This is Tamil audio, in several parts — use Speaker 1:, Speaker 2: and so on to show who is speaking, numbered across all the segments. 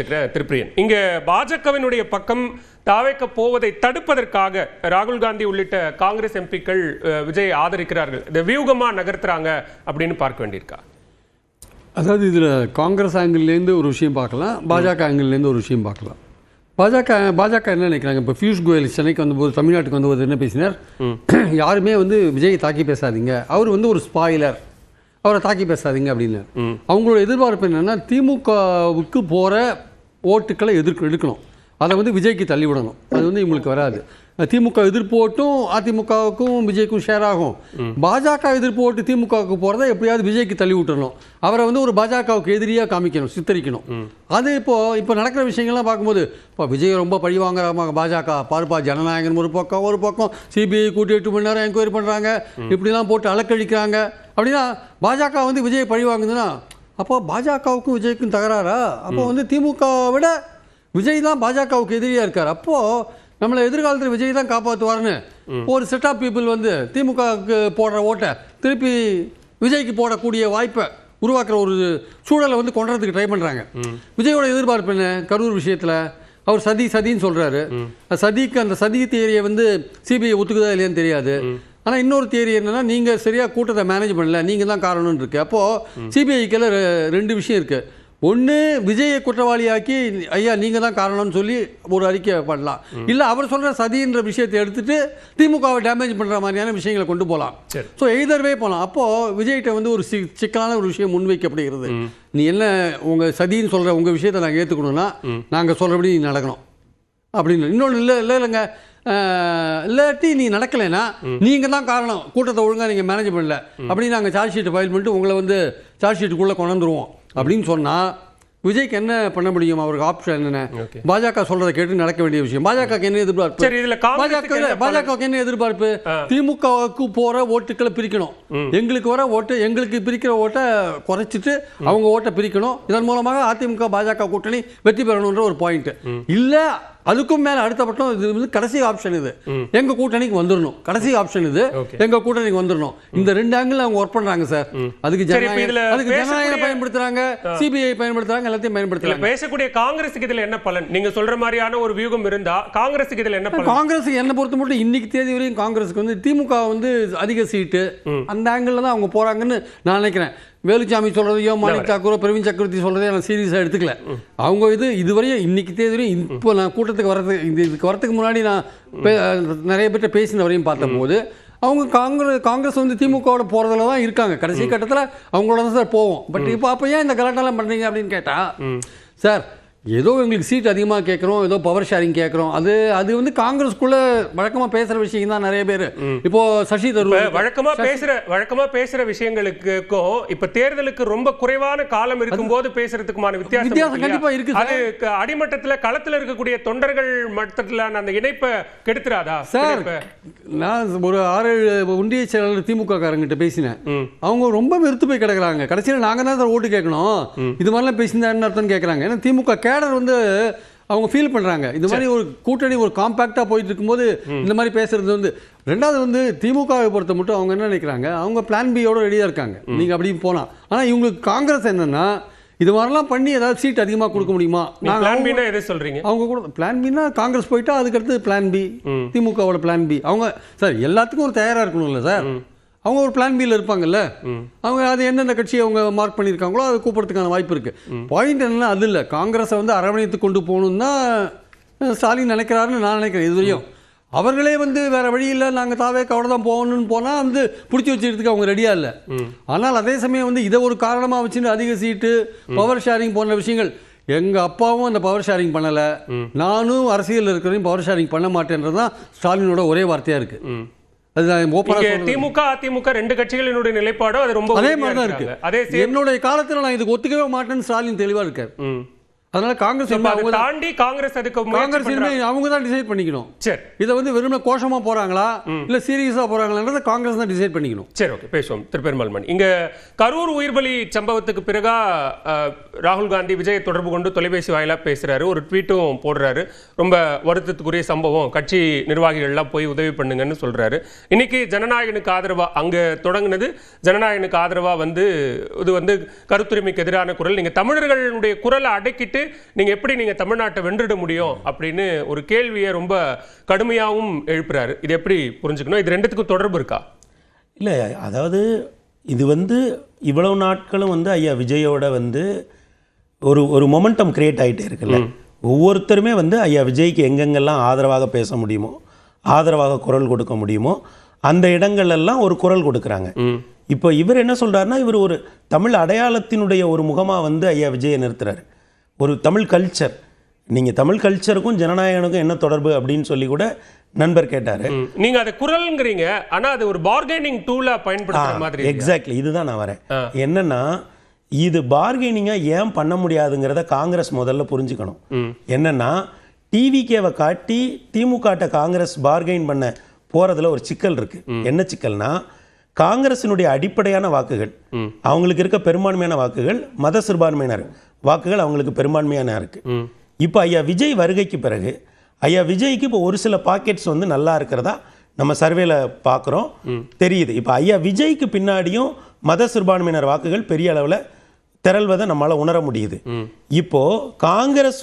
Speaker 1: திருப்பிரியன், இங்க பாஜகவினுடைய பக்கம் தாவேக்க போவதை தடுப்பதற்காக ராகுல் காந்தி உள்ளிட்ட காங்கிரஸ் எம்பிக்கள் விஜய் ஆதரிக்கிறார்கள். இந்த வியூகமா நகர்த்துறாங்க அப்படின்னு பார்க்க வேண்டியிருக்கா?
Speaker 2: அதாவது இதில் காங்கிரஸ் ஆங்கிள்லேருந்து ஒரு விஷயம் பார்க்கலாம், பாஜக ஆங்கிள்லேருந்து ஒரு விஷயம் பார்க்கலாம். பாஜக என்ன நினைக்கிறாங்க? இப்போ பியூஷ் கோயல் சென்னைக்கு வந்தபோது, தமிழ்நாட்டுக்கு வந்தபோது என்ன பேசினார்? யாருமே விஜயை தாக்கி பேசாதீங்க, அவர் ஒரு ஸ்பாயிலர், அவரை தாக்கி பேசாதீங்க அப்படின்னு. அவங்களோட எதிர்பார்ப்பு என்னென்னா, திமுகவுக்கு போகிற ஓட்டுக்களை எடுக்கணும், அதை விஜய்க்கு தள்ளிவிடணும். அது இவங்களுக்கு வராது. திமுக எதிர்ப்பு ஓட்டும் அதிமுகவுக்கும் விஜய்க்கும் ஷேர் ஆகும். பாஜக எதிர்ப்பு ஓட்டு திமுகவுக்கு போகிறத எப்படியாவது விஜய்க்கு தள்ளி விட்டுறணும், அவரை ஒரு பாஜகவுக்கு எதிரியாக காமிக்கணும், சித்தரிக்கணும். அது இப்போ நடக்கிற விஷயங்கள்லாம் பார்க்கும்போது, இப்போ விஜய் ரொம்ப பழி வாங்குறாங்க பாஜக, பார்ப்பா ஜனநாயகன் ஒரு பக்கம் சிபிஐ கூட்டி 8 மணி நேரம் என்கொயரி பண்ணுறாங்க, இப்படிலாம் போட்டு அலக்கழிக்கிறாங்க. அப்படின்னா பாஜக விஜய் பழி வாங்குதுன்னா, அப்போ பாஜகவுக்கும் விஜய்க்கும் தகராறா? அப்போ திமுகவை விட விஜய் தான் பாஜகவுக்கு எதிரியாக இருக்கார். அப்போது நம்மளை எதிர்காலத்தில் விஜய் தான் காப்பாற்றுவார்னு ஒரு செட் ஆஃப் பீப்புள் திமுகவுக்கு போடுற ஓட்டை திருப்பி விஜய்க்கு போடக்கூடிய வாய்ப்பை உருவாக்குற ஒரு சூழலை கொண்டுறதுக்கு ட்ரை பண்ணுறாங்க. விஜயோட எதிர்பார்ப்பு என்ன? கரூர் விஷயத்தில் அவர் சதின்னு சொல்கிறாரு. சதிக்கு அந்த சதி தியரியை சிபிஐ ஒத்துக்குதா இல்லையான்னு தெரியாது. ஆனால் இன்னொரு தியரி என்னென்னா, நீங்கள் சரியாக கூட்டத்தை மேனேஜ் பண்ணல, நீங்கள் தான் காரணம்னு இருக்குது. அப்போது சிபிஐக்கில் 2 விஷயம் இருக்குது. ஒன்று, விஜயை குற்றவாளியாக்கி ஐயா நீங்கள் தான் காரணம்னு சொல்லி ஒரு அறிக்கை பண்ணலாம். இல்லை அவர் சொல்கிற சதின்ற விஷயத்தை எடுத்துகிட்டு திமுகவை டேமேஜ் பண்ணுற மாதிரியான விஷயங்களை கொண்டு போகலாம். ஸோ எய்தர்வே போகலாம். அப்போது விஜய்கிட்ட ஒரு சிக்கலான ஒரு விஷயம் முன்வைக்கப்படுகிறது. நீ என்ன உங்கள் சதின்னு சொல்கிற உங்கள் விஷயத்தை நாங்கள் ஏற்றுக்கணும்னா நாங்கள் சொல்கிறபடி நீ நடக்கணும் அப்படின்னு. இன்னொன்று இல்லைங்க, இல்லாட்டி நீ நடக்கலைன்னா நீங்கள் தான் காரணம், கூட்டத்தை ஒழுங்காக நீங்கள் மேனேஜ் பண்ணல அப்படின்னு நாங்கள் சார்ஜ் ஷீட்டை ஃபைல் பண்ணிட்டு உங்களை சார்ஜ் ஷீட்டுக்குள்ளே கொண்டுருவோம் அப்படின்னு சொன்னால் விஜய்க்கு என்ன பண்ண முடியும்? அவருக்கு ஆப்ஷன் என்ன? பாஜக சொல்றதை கேட்டு நடக்க வேண்டிய விஷயம். பாஜக என்ன எதிர்பார்ப்பு? பாஜக என்ன எதிர்பார்ப்பு? திமுகவுக்கு போற ஓட்டுக்களை பிரிக்கணும், எங்களுக்கு வர ஓட்டு, எங்களுக்கு பிரிக்கிற ஓட்டை குறைச்சிட்டு அவங்க ஓட்டை பிரிக்கணும், இதன் மூலமாக அதிமுக பாஜக கூட்டணி வெற்றி பெறணும்ன்ற ஒரு பாயிண்ட். இல்ல அதுக்கும் மேல அடுத்த பட்டம் இது கடைசி ஆப்ஷன், இது எங்க கூட்டணிக்கு வந்துடணும், கடைசி ஆப்ஷன் இது எங்க கூட்டணிக்கு வந்துடணும். இந்த 2 ஆங்கிள் அவங்க ஒர்க் பண்றாங்க சார். அதுக்கு ஜனநாயகம் பயன்படுத்துறாங்க, சிபிஐ பயன்படுத்துறாங்க, எல்லாத்தையும் பயன்படுத்துறாங்க.
Speaker 1: பேசக்கூடிய காங்கிரஸுக்கு இதுல என்ன பலன்? நீங்க சொல்ற மாதிரியான ஒரு வியூகம் இருந்தா காங்கிரஸுக்கு இதுல என்ன பலன்?
Speaker 2: காங்கிரஸ் என்ன பொறுத்த மட்டும் இன்னைக்கு தேதி வரையும் காங்கிரஸுக்கு திமுக அதிக சீட்டு, அந்த ஆங்கிள் தான் அவங்க போறாங்கன்னு நான் நினைக்கிறேன். வேலுச்சாமி சொல்றதையோ மாணிக் தாக்கூரோ பிரவீன் சக்கரவர்த்தி சொல்றதையோ நான் சீரியஸாக எடுத்துக்கல. அவங்க இதுவரையும் இன்னைக்கு தேதி வரையும் இப்போ நான் கூட்டத்துக்கு இதுக்கு வரதுக்கு முன்னாடி நான் நிறைய பேர்கிட்ட பேசின வரையும் பார்த்தபோது அவங்க காங்கிரஸ் திமுகவோட போகிறதுல தான் இருக்காங்க. கடைசி கட்டத்தில் அவங்களோட தான் சார் போவோம். பட் இப்போ அப்போ ஏன் இந்த கலாட்டெல்லாம் பண்ணுறீங்க அப்படின்னு கேட்டால், சார் ஏதோ எங்களுக்கு சீட் அதிகமாக கேட்குறோம், ஏதோ பவர் ஷேரிங் கேட்குறோம், அது காங்கிரஸ்குள்ள வழக்கமாக பேசுகிற விஷயம் தான். நிறைய பேர் இப்போ சசி தரூர்
Speaker 1: வழக்கமாக பேசுகிற விஷயங்களுக்கும் இப்போ தேர்தலுக்கு ரொம்ப குறைவான காலம் இருக்கும்போது பேசுறதுக்குமான வித்தியாசம்
Speaker 2: கண்டிப்பாக இருக்கு.
Speaker 1: அது அடிமட்டத்தில் களத்தில் இருக்கக்கூடிய தொண்டர்கள் மட்டத்திலான அந்த இணைப்பை கெடுத்துறாதா
Speaker 2: சார்? நான் ஒரு 6-7 ஒன்றிய செயலாளர் திமுக காரங்கிட்ட பேசினேன். அவங்க ரொம்ப வெறுத்து போய் கிடக்குறாங்க. கடைசியில் நாங்கள் தான் சார் ஓட்டு கேட்கணும், இது மாதிரிலாம் பேசியிருந்தாருன்னு அர்த்தம் கேட்குறாங்க. ஏன்னா திமுக கேடர் அவங்க ஃபீல் பண்றாங்க. இது மாதிரி ஒரு கூட்டணி ஒரு காம்பாக்டா போயிட்டு இருக்கும்போது இந்த மாதிரி பேசுறது ரெண்டாவது திமுகவை பொறுத்த மட்டும் அவங்க என்ன நினைக்கிறாங்க, அவங்க பிளான் பியோட ரெடியா இருக்காங்க, நீங்க அப்படி போனா. ஆனா இவங்களுக்கு காங்கிரஸ் என்னன்னா, இது மாதிரிலாம் பண்ணி ஏதாவது சீட் அதிகமாக கொடுக்க முடியுமா? அவங்க கூட பிளான் பின்னா காங்கிரஸ் போயிட்டா அதுக்கடுத்து பிளான் பி, திமுகவோட பிளான் பி. அவங்க சார் எல்லாத்துக்கும் ஒரு தயாரா இருக்கணும்ல சார். அவங்க ஒரு பிளான் பியில் இருப்பாங்கல்ல, அவங்க அது எந்தெந்த கட்சியை அவங்க மார்க் பண்ணியிருக்காங்களோ அதை கூப்பிட்றதுக்கான வாய்ப்பு இருக்கு. பாயிண்ட் என்னன்னா அது இல்லை, காங்கிரஸை அரவணைத்து கொண்டு போகணும் தான் ஸ்டாலின் நினைக்கிறாருன்னு நான் நினைக்கிறேன். இதுவரையும் அவர்களே வேற வழி இல்லை, நாங்கள் தாவேக்காவோட தான் போகணும்னு போனால் பிடிச்சி வச்சுக்கிறதுக்கு அவங்க ரெடியா இல்லை. ஆனால் அதே சமயம் இதை ஒரு காரணமாக வச்சுட்டு அதிக சீட்டு, பவர் ஷேரிங் போன்ற விஷயங்கள், எங்கள் அப்பாவும் அந்த பவர் ஷேரிங் பண்ணலை, நானும் அரசியல் இருக்கிறதையும் பவர் ஷேரிங் பண்ண மாட்டேன்றது தான் ஸ்டாலினோட ஒரே வார்த்தையாக இருக்கு.
Speaker 1: திமுக அதிமுக 2 கட்சிகளினுடைய நிலைப்பாடும் அது ரொம்ப
Speaker 2: அதே மாதிரி தான் இருக்கு. என்னுடைய காலத்தில் நான் இதுக்கு ஒத்துக்கவே மாட்டேன்னு ஸ்டாலின் தெளிவா இருக்காரு. அதனால காங்கிரஸ்
Speaker 1: தாண்டி காங்கிரஸ்
Speaker 2: அவங்க தான் டிசைட் பண்ணிக்கணும். சரி, இதை வெறும் கோஷமா போறாங்களா இல்ல சீரியஸா போறாங்களான்றத காங்கிரஸ் தான் டிசைட் பண்ணிக்கணும்.
Speaker 1: சரி, ஓகே, பேசுவோம். திருப்பெருமாள் மணி, இங்க கரூர் உயிர்பலி சம்பவத்துக்கு பிறகா ராகுல் காந்தி விஜய் தொடர்பு கொண்டு தொலைபேசி வாயிலா பேசுறாரு, ஒரு ட்வீட்டும் போடுறாரு. ரொம்ப வருத்தத்துக்குரிய சம்பவம், கட்சி நிர்வாகிகள்லாம் போய் உதவி பண்ணுங்கன்னு சொல்றாரு. இன்னைக்கு ஜனநாயகனுக்கு ஆதரவா அங்க தொடங்குனது, ஜனநாயகனுக்கு ஆதரவா இது கருத்துரிமைக்கு எதிரான குரல். நீங்க தமிழர்களுடைய குரலை அடக்கிட்டு விட்டுட்டு நீங்க தமிழ்நாட்டை வென்றுட முடியும் அப்படின்னு ஒரு கேள்வியை ரொம்ப கடுமையாகவும் எழுப்புறாரு. இது எப்படி புரிஞ்சுக்கணும்? இது ரெண்டுத்துக்கும் தொடர்பு இருக்கா?
Speaker 3: இல்லை, அதாவது இது இவ்வளவு நாட்களும் ஐயா விஜயோட ஒரு மொமெண்டம் கிரியேட் ஆகிட்டே இருக்குல்ல. ஒவ்வொருத்தருமே ஐயா விஜய்க்கு எங்கெங்கெல்லாம் ஆதரவாக பேச முடியுமோ, ஆதரவாக குரல் கொடுக்க முடியுமோ அந்த இடங்கள்லாம் ஒரு குரல் கொடுக்குறாங்க. இப்போ இவர் என்ன சொல்கிறாருன்னா, இவர் ஒரு தமிழ் அடையாளத்தினுடைய ஒரு முகமாக ஐயா விஜயை நிறுத்துறாரு. ஒரு தமிழ் கல்ச்சர், நீங்கள் தமிழ் கல்ச்சருக்கும் ஜனநாயகனுக்கும் என்ன தொடர்பு அப்படின்னு சொல்லி கூட நண்பர் கேட்டார்.
Speaker 1: நீங்கள் அதை குரல்ங்கிறீங்க, ஆனால் அது ஒரு பார்கெனிங் டூலாக பயன்படுத்துகிற மாதிரி.
Speaker 3: எக்ஸாக்ட்லி, இதுதான் நான் வரேன். என்னென்னா, இது பார்கெனிங்காக ஏன் பண்ண முடியாதுங்கிறத காங்கிரஸ் முதல்ல புரிஞ்சுக்கணும். என்னென்னா, டிவிகேவை காட்டி திமுக காங்கிரஸ் பார்கெயின் பண்ண போகிறதுல ஒரு சிக்கல் இருக்குது. என்ன சிக்கல்னா, காங்கிரசினுடைய அடிப்படையான வாக்குகள், அவங்களுக்கு இருக்க பெரும்பான்மையான வாக்குகள், மத சிறுபான்மையினர் வாக்குகள் அவங்களுக்கு பெரும்பான்மையான இருக்கு. இப்போ ஐயா விஜய் வருகைக்கு பிறகு ஐயா விஜய்க்கு இப்போ ஒரு சில பாக்கெட்ஸ் நல்லா இருக்கிறதா நம்ம சர்வேல பார்க்குறோம், தெரியுது. இப்போ ஐயா விஜய்க்கு பின்னாடியும் மத சிறுபான்மையினர் வாக்குகள் பெரிய அளவில் திரள்வதை நம்மளால உணர முடியுது. இப்போ காங்கிரஸ்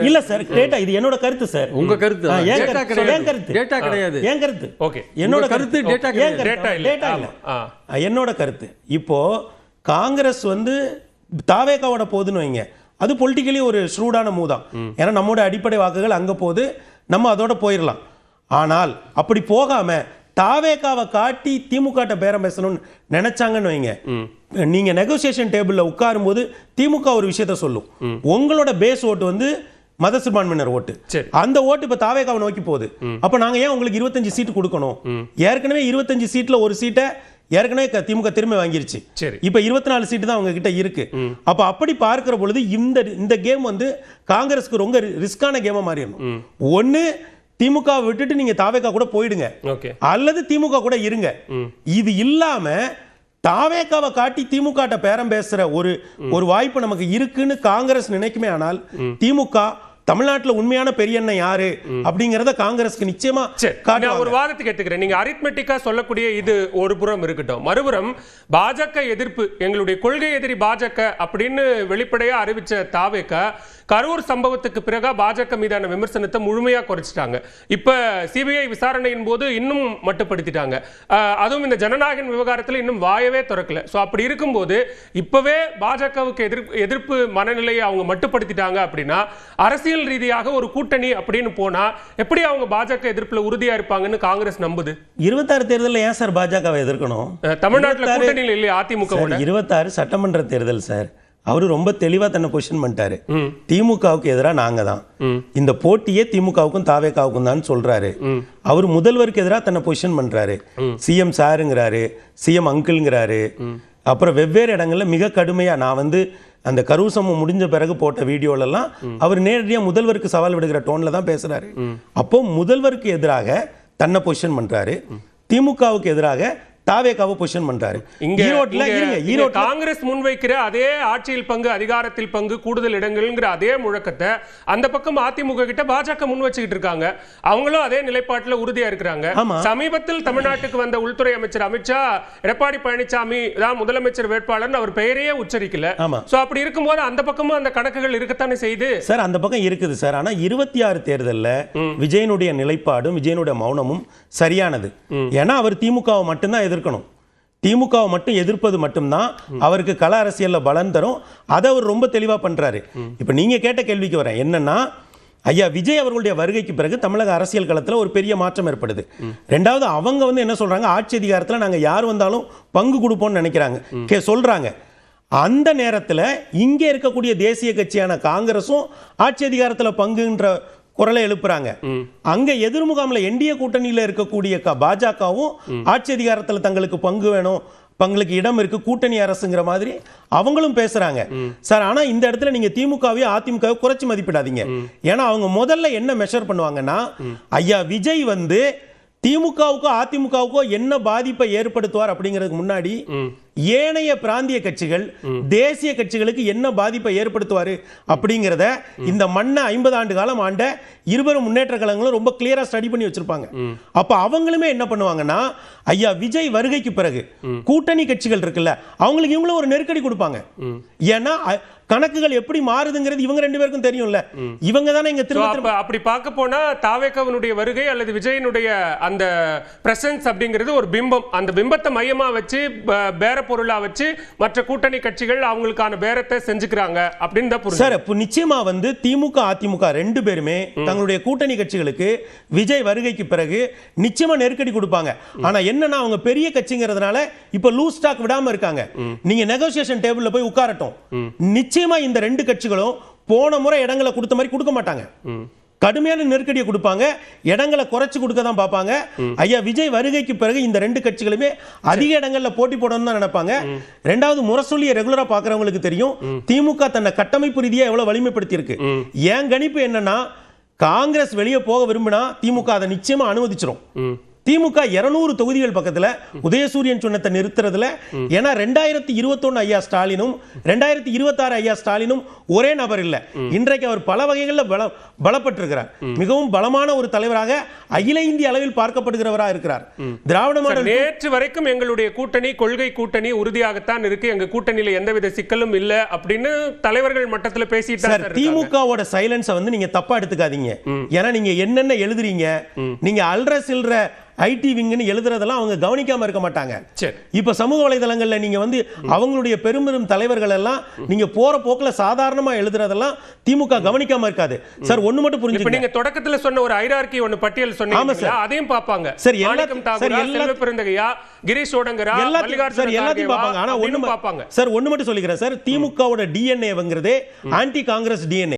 Speaker 3: இல்ல சார், டேட்டா, இது என்னோட கருத்து சார்.
Speaker 2: உங்க கருத்து?
Speaker 3: டேட்டா கிடையாது, என் கருத்து.
Speaker 1: ஓகே,
Speaker 3: என்னோட கருத்து. டேட்டா இல்ல, என்னோட கருத்து. இப்போ காங்கிரஸ் தாவேகாவோட போதுன்னு வைங்க, அது பொலிட்டிக்கலி ஒரு ஷ்ரூடான மூதான். ஏன்னா நம்மோட அடிப்படை வாக்குகள் அங்க போது, நம்ம அதோட போயிடலாம். ஆனால் அப்படி போகாம தாவேகாவை காட்டி திமுக பேரம் பேசணும்னு நினைச்சாங்கன்னு வைங்க, நீங்க நெகோசியேஷன் டேபிள்ல உட்காரும் போது திமுக ஒரு விஷயத்த சொல்லும், உங்களோட பேஸ் ஓட்டு மத சிறுபான்மையினர் ஓட்டு, அந்த ஓட்டு இப்ப தாவேகாவை நோக்கி போகுது. அப்ப நாங்க ஏன் உங்களுக்கு 25 சீட்டு கொடுக்கணும்? ஏற்கனவே 25 சீட்ல ஒரு சீட்டை ஏற்கனவே திமுக திரும்ப வாங்கிருச்சு. இப்ப 24 சீட்டு தான் அவங்க கிட்ட இருக்கு. அப்ப அப்படி பார்க்கிற பொழுது இந்த கேம் காங்கிரஸ்க்கு ரொம்ப ரிஸ்கான கேமா மாறிடணும். ஒன்னு திமுக விட்டுட்டு நீங்க தாவேகா கூட போயிடுங்க, அல்லது திமுக கூட இருங்க. இது இல்லாம தாவேகாவை காட்டி திமுக பேரம் பேசுற ஒரு வாய்ப்பு நமக்கு இருக்குன்னு காங்கிரஸ் நினைக்குமே. ஆனால் திமுக தமிழ்நாட்டில் உண்மையான பெரியண்ணன் யாரு அப்படிங்கறத காங்கிரஸ்க்கு நிச்சயமா
Speaker 1: ஒரு வாதத்துக்கு எடுத்துக்கிறேன். நீங்க அரித்மெட்டிக்கா சொல்லக்கூடிய இது ஒரு புறம் இருக்கட்டும், மறுபுறம் பாஜக எதிர்ப்பு, எங்களுடைய கொள்கை எதிரி பாஜக அப்படின்னு வெளிப்படையா அறிவிச்ச தாவேகா கரூர் சம்பவத்துக்கு பிறகு பாஜக மீதான விமர்சனத்தை முழுமையா குறைச்சிட்டாங்க. இப்ப சிபிஐ விசாரணையின் போது இன்னும் மட்டுப்படுத்திட்டாங்க. அதுவும் இந்த ஜனநாயகன் விவகாரத்தில் இன்னும் வாயவே திறக்கல. சோ அப்படி இருக்கும்போது இப்பவே பாஜகவுக்கு எதிர்ப்பு மனநிலையை அவங்க மட்டுப்படுத்திட்டாங்க அப்படின்னா, அரசியல் ரீதியாக ஒரு கூட்டணி அப்படின்னு போனா எப்படி அவங்க பாஜக எதிர்ப்புல உறுதியா இருப்பாங்கன்னு காங்கிரஸ் நம்புது.
Speaker 3: 26 தேர்தலில் ஏன் சார் பாஜகவை எதிர்க்கணும்?
Speaker 1: தமிழ்நாட்டில் கூட்டணியில் இல்லையா அதிமுக?
Speaker 3: 26 சட்டமன்ற தேர்தல் சார், அவரு ரொம்ப தெளிவா தன்னை பொசிஷன் பண்ணிட்டாரு. திமுகவுக்கு எதிராக நாங்க தான், இந்த போட்டியே திமுகவுக்கும் தாவேகாவுக்கும் தான் சொல்றாரு. அவர் முதல்வருக்கு எதிராக தன்னை பொசிஷன் பண்றாரு. சிஎம் சாருங்கிறாரு, சிஎம் அங்கிள்ங்கிறாரு. அப்புறம் வெவ்வேறு இடங்கள்ல மிக கடுமையா, நான் அந்த கரூர் சம்பவம் முடிஞ்ச பிறகு போட்ட வீடியோலெல்லாம் அவர் நேரடியாக முதல்வருக்கு சவால் விடுகிற டோன்ல தான் பேசுறாரு. அப்போ முதல்வருக்கு எதிராக தன்னை பொசிஷன் பண்றாரு, திமுகவுக்கு எதிராக தாவேகாவை பொசிஷன் பண்றாரு.
Speaker 1: ஈரோட்ல காங்கிரஸ் முன்வைக்கிற அதே ஆட்சியில் பங்கு, அதிகாரத்தில் பங்கு, கூடுதல் இடங்கள்ங்கிற அதே முழக்கத்தை அந்த பக்கம் அதிமுக கிட்ட பாஜக முன் வச்சுக்கிட்டு இருக்காங்க. அவங்களும் அதே நிலைப்பாட்டில் உறுதியா இருக்கிறாங்க. சமீபத்தில் தமிழ்நாட்டுக்கு வந்த உள்துறை அமைச்சர் அமித்ஷா எடப்பாடி பழனிசாமி தான் முதலமைச்சர் வேட்பாளர் அவர் பெயரையே உச்சரிக்கல. சோ அப்படி இருக்கும்போது அந்த பக்கமும் அந்த கணக்குகள் இருக்கத்தானே செய்து
Speaker 3: சார். அந்த பக்கம் இருக்குது சார். ஆனா 26 தேர்தலில் விஜயனுடைய நிலைப்பாடும் விஜயனுடைய மௌனமும் சரியானது. ஏன்னா அவர் திமுகவை மட்டும்தான் எதிர்க்கணும். திமுகவை மட்டும் எதிர்ப்பது மட்டும்தான் அவருக்கு கள அரசியல்ல பலன் தரும். அதை அவர் ரொம்ப தெளிவா பண்றாரு. இப்ப நீங்க கேட்ட கேள்விக்கு வரேன். என்னன்னா, ஐயா விஜய் அவர்களுடைய வருகைக்கு பிறகு தமிழக அரசியல் களத்தில் ஒரு பெரிய மாற்றம் ஏற்படுது. ரெண்டாவது, அவங்க என்ன சொல்றாங்க, ஆட்சி அதிகாரத்தில் நாங்க யார் வந்தாலும் பங்கு கொடுப்போம்னு நினைக்கிறாங்க, சொல்றாங்க. அந்த நேரத்தில் இங்கே இருக்கக்கூடிய தேசிய கட்சியான காங்கிரஸும் ஆட்சி அதிகாரத்தில் பங்குன்ற குரலை எழுப்புறாங்க. அங்க எதிர்முகாமில் என்டிஏ கூட்டணியில் இருக்கக்கூடிய பாஜகவும் ஆட்சி அதிகாரத்தில் தங்களுக்கு பங்கு வேணும், பங்களுக்கு இடம் இருக்கு, கூட்டணி அரசுங்கிற மாதிரி அவங்களும் பேசுறாங்க சார். ஆனா இந்த இடத்துல நீங்க திமுகவையும் அதிமுகவை குறைச்சி மதிப்பிடாதீங்க. ஏன்னா அவங்க முதல்ல என்ன மெஷர் பண்ணுவாங்கன்னா, ஐயா விஜய் திமுகவுக்கோ அதிமுகவுக்கோ என்ன பாதிப்பை ஏற்படுத்துவார் அப்படிங்கிறதுக்கு முன்னாடி ஏனைய பிராந்திய கட்சிகள் தேசிய கட்சிகளுக்கு என்ன பாதிப்பை ஏற்படுத்துவாரு அப்படிங்கிறத இந்த மண்ணை 50 ஆண்டு காலம் ஆண்ட இருவரும் முன்னேற்ற கழகங்களும் ரொம்ப கிளியரா ஸ்டடி பண்ணி வச்சிருப்பாங்க. அப்ப அவங்களுமே என்ன பண்ணுவாங்கன்னா, ஐயா விஜய் வருகைக்கு பிறகு கூட்டணி கட்சிகள் இருக்குல்ல, அவங்களுக்கு இவங்களும் ஒரு நெருக்கடி கொடுப்பாங்க. ஏன்னா கணக்குகள் எப்படி மாறுதுங்கிறது இவங்க ரெண்டு பேருக்கும் தெரியும்ல. இவங்க தானே இங்க திரும்ப
Speaker 1: அப்படி பார்க்க போனா தாவேகாவினுடைய வருகை அல்லது விஜயனுடைய அந்த பிரசன்ஸ் அப்படிங்கிறது ஒரு பிம்பம். அந்த பிம்பத்தை மையமா வச்சு பேர பொருளா வச்சு மற்ற கூட்டணி கட்சிகள் அவங்களுக்கான பேரத்தை செஞ்சுக்கிறாங்க அப்படின்னு தான்
Speaker 3: சார். இப்போ நிச்சயமா வந்து திமுக அதிமுக ரெண்டு பேருமே தங்களுடைய கூட்டணி கட்சிகளுக்கு விஜய் வருகைக்கு பிறகு நிச்சயமா நெருக்கடி கொடுப்பாங்க. ஆனா என்னன்னா அவங்க பெரிய கட்சிங்கிறதுனால இப்ப லூஸ் ஸ்டாக் விடாம இருக்காங்க. நீங்க நெகோசியேஷன் டேபிள்ல போய் உட்காரட்டும், நிச்சயமா இந்த ரெண்டு கட்சிகளும் போன முறை இடங்களை கொடுத்த மாதிரி கொடுக்க மாட்டாங்க. கடுமையான நெருக்கடியை கொடுப்பாங்க, இடங்களை குறைச்சு கொடுக்க தான் பார்ப்பாங்க. ஐயா விஜய் வருகைக்கு பிறகு இந்த ரெண்டு கட்சிகளுமே அதிக இடங்கள்ல போட்டி போடணும்னு தான் நினைப்பாங்க. ரெண்டாவது முரசொலியை ரெகுலரா பார்க்கறவங்களுக்கு தெரியும் திமுக தன்னை கட்டமைப்பு ரீதியா எவ்வளவு வலிமைப்படுத்தி இருக்கு. என் கணிப்பு என்னன்னா, காங்கிரஸ் வெளியே போக விரும்பினா திமுக அதை நிச்சயமா அனுமதிச்சிரும். திமுக 200 தொகுதிகள் பக்கத்துல உதயசூரியன் சொன்னத்தை நிறுத்துறதுல, ஏன்னா 2021 ஐயா ஸ்டாலினும் 2026 ஐயா ஸ்டாலினும் ஒரே நபர் இல்ல. இன்றைக்கு அவர் பல வகைகளில் பலப்பட்டிருக்கிறார். மிகவும் பலமான ஒரு தலைவராக அகில இந்திய அளவில் பார்க்கப்படுகிறவராக இருக்கிறார். திராவிட மாடல்
Speaker 1: நேற்று வரைக்கும் எங்களுடைய கூட்டணி கொள்கை கூட்டணி உறுதியாகத்தான் இருக்கு, எங்க கூட்டணியில எந்தவித சிக்கலும் இல்ல அப்படின்னு தலைவர்கள் மட்டத்தில் பேசிட்டாங்க.
Speaker 3: திமுகவோட சைலன்ஸை வந்து நீங்க தப்பா எடுத்துக்காதீங்க. ஏன்னா நீங்க என்னென்ன எழுதுறீங்க, நீங்க அல்ற சில்ற ஐடி விங்னு எழுதுறதெல்லாம் அவங்க கவனிக்காம இருக்க மாட்டாங்க. இப்ப சமூக வலைதளங்கள்ல நீங்க வந்து அவங்களுடைய பெரும் தலைவர்கள் எல்லாம் நீங்க போற போக்குல சாதாரணமா எழுதுறதெல்லாம் திமுக கவனிக்காம இருக்காது. சார் ஒண்ணு மட்டும் புரிஞ்சுக்கங்க,
Speaker 1: நீங்க தொடக்கத்துல சொன்ன ஒரு ஹைரார்கி ஒன்னு பட்டியல் சொன்னீங்க, அதையும் பாப்பாங்க.
Speaker 3: சார்
Speaker 1: செல்வபெருந்தகையா, கிரீஷ் ஓடங்கரா,
Speaker 3: சார் எல்லாத்தையும் பாப்பாங்க. ஆனா ஒண்ணு பாப்பாங்க சார், ஒண்ணு மட்டும் சொல்லிக்கிறேன் சார், திமுகவோட டிஎன்ஏங்கிறதே ஆன்டி காங்கிரஸ் டிஎன்ஏ.